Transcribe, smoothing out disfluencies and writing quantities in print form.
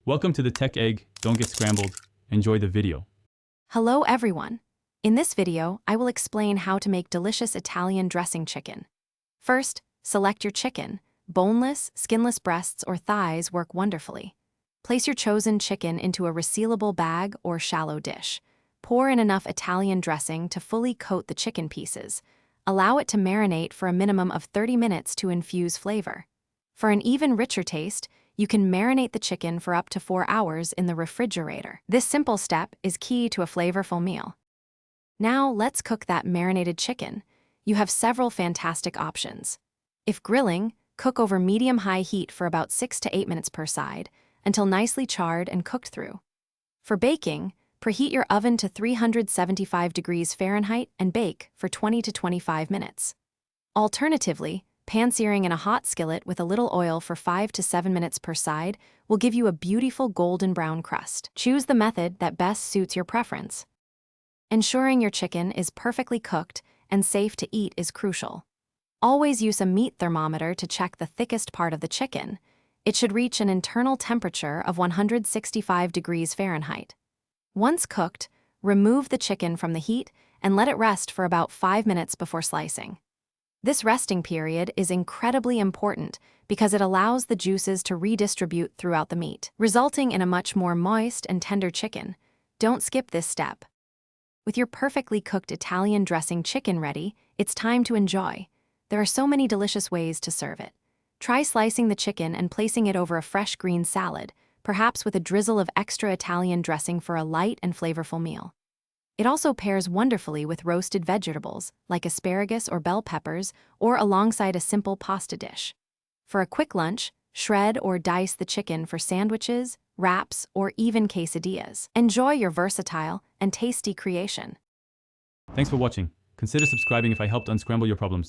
Welcome to the Tech Egg. Don't get scrambled. Enjoy the video. Hello everyone. In this video, I will explain how to make delicious Italian dressing chicken. First, select your chicken. Boneless, skinless breasts or thighs work wonderfully. Place your chosen chicken into a resealable bag or shallow dish. Pour in enough Italian dressing to fully coat the chicken pieces. Allow it to marinate for a minimum of 30 minutes to infuse flavor. For an even richer taste, you can marinate the chicken for up to 4 hours in the refrigerator. This simple step is key to a flavorful meal. Now let's cook that marinated chicken. You have several fantastic options. If grilling, cook over medium-high heat for about 6 to 8 minutes per side, until nicely charred and cooked through. For baking, preheat your oven to 375 degrees Fahrenheit and bake for 20 to 25 minutes. Alternatively, pan-searing in a hot skillet with a little oil for 5 to 7 minutes per side will give you a beautiful golden brown crust. Choose the method that best suits your preference. Ensuring your chicken is perfectly cooked and safe to eat is crucial. Always use a meat thermometer to check the thickest part of the chicken. It should reach an internal temperature of 165 degrees Fahrenheit. Once cooked, remove the chicken from the heat and let it rest for about 5 minutes before slicing. This resting period is incredibly important because it allows the juices to redistribute throughout the meat, resulting in a much more moist and tender chicken. Don't skip this step. With your perfectly cooked Italian dressing chicken ready, it's time to enjoy. There are so many delicious ways to serve it. Try slicing the chicken and placing it over a fresh green salad, perhaps with a drizzle of extra Italian dressing for a light and flavorful meal. It also pairs wonderfully with roasted vegetables, like asparagus or bell peppers, or alongside a simple pasta dish. For a quick lunch, shred or dice the chicken for sandwiches, wraps, or even quesadillas. Enjoy your versatile and tasty creation. Thanks for watching. Consider subscribing if I helped unscramble your problems.